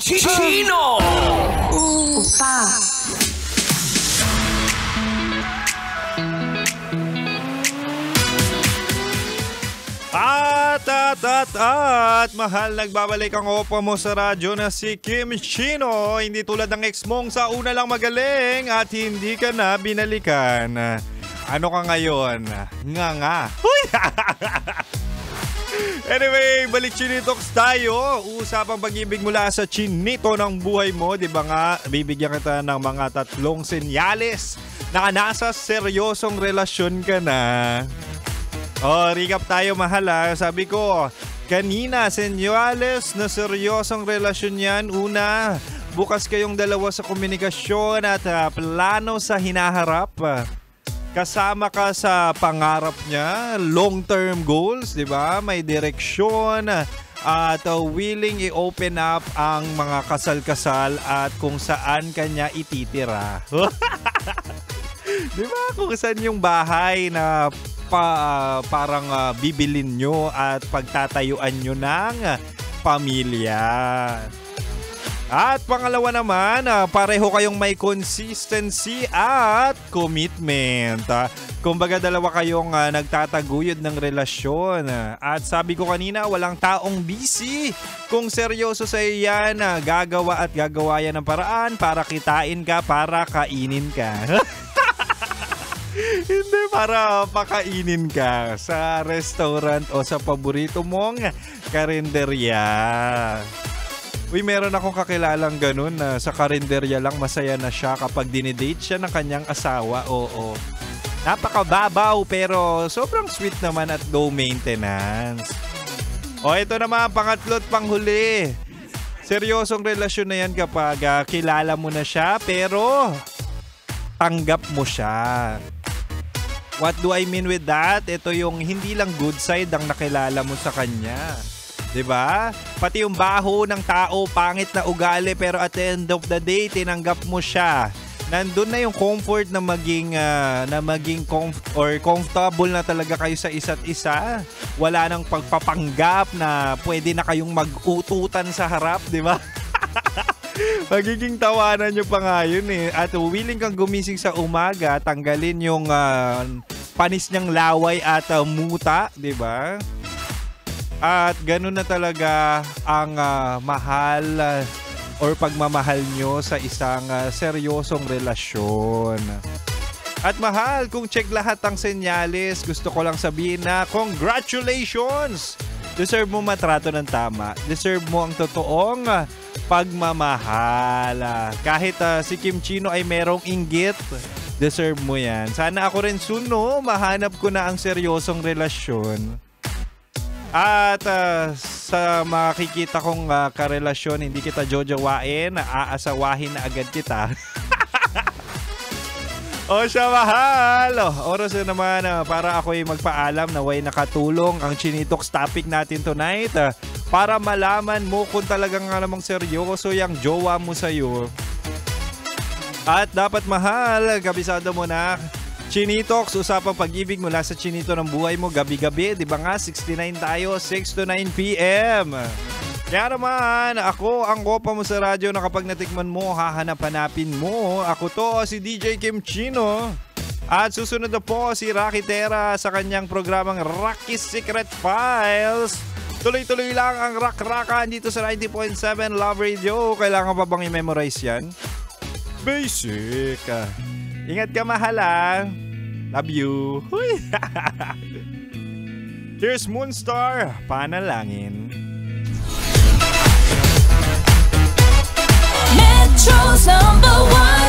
Chino! Opa. At mahal, nagbabalik ang opa mo sa radyo na si Kim Chino. Hindi tulad ng ex mong sa una lang magaling at hindi ka na binalikan. Ano ka ngayon? Nga. Huy! Anyway, balik Chinitox tayo. Usapang pag-ibig mula sa chinito ng buhay mo. Di ba nga, bibigyan kita ng mga 3 senyales na nasa seryosong relasyon ka na. Recap tayo mahal ha. Sabi ko, kanina, senyales na seryosong relasyon yan. Una, bukas kayong dalawa sa komunikasyon at plano sa hinaharap. Kasama ka sa pangarap niya, long-term goals, di ba? May direksyon at willing i-open up ang mga kasal-kasal at kung saan kanya ititira. Di ba? Kung saan yung bahay na parang bibilin nyo at pagtatayuan nyo ng pamilya. At pangalawa naman, pareho kayong may consistency at commitment. Kumbaga dalawa kayong nagtataguyod ng relasyon. At sabi ko kanina, walang taong busy. Kung seryoso sa iyo yan, gagawa at gagawa yan ng paraan para kitain ka, para kainin ka. Hindi, para pakainin ka sa restaurant o sa paborito mong karinderya. Uy, meron akong kakilalang ganun na sa karinderya lang masaya na siya kapag dinidate siya ng kanyang asawa. Oo. Napakababaw pero sobrang sweet naman at low maintenance. Ito naman, pangatlo at panghuli. Seryosong relasyon na yan kapag kilala mo na siya pero tanggap mo siya. What do I mean with that? Ito yung hindi lang good side ang nakilala mo sa kanya. 'Di ba? Pati yung baho ng tao, pangit na ugali, pero at the end of the day, tinanggap mo siya. Nandun na yung comfort na maging comfortable na talaga kayo sa isa't isa. Wala nang pagpapanggap na pwede na kayong mag-ututan sa harap, 'di ba? Magiging tawanan nyo pa nga yun eh. At willing kang gumising sa umaga, tanggalin yung panis niyang laway at muta, 'di ba? At ganun na talaga ang mahal or pagmamahal nyo sa isang seryosong relasyon. At mahal, kung check lahat ang senyales, gusto ko lang sabihin na congratulations! Deserve mo matrato ng tama. Deserve mo ang totoong pagmamahal. Kahit si Kim Chino ay merong inggit, deserve mo yan. Sana ako rin soon, no? Mahanap ko na ang seryosong relasyon. At sa makikita kong karelasyon, hindi kita jojowain, aasawahin na agad kita. Siya mahal! Oras na naman para ako'y magpaalam na way nakatulong ang Chinitox topic natin tonight para malaman mo kung talagang namang seryoso yung jowa mo sa'yo. At dapat mahal, kabisado mo na Chinitox, usapang pag-ibig mula sa chinito ng buhay mo gabi-gabi. Di ba nga, 69 tayo, 6 to 9 p.m. Kaya naman, ako ang kopa mo sa radyo na kapag natikman mo, hahanap-hanapin mo. Ako to, si DJ Kim Chino. At susunod na po si Rocky Terra sa kanyang programang Rocky's Secret Files. Tuloy-tuloy lang ang rock-rockan dito sa 90.7 Love Radio. Kailangan pa bang i-memorize yan? Basic. Ingat ka mahal ah. Love you. Here's Moonstar, Panalangin. Metro's #1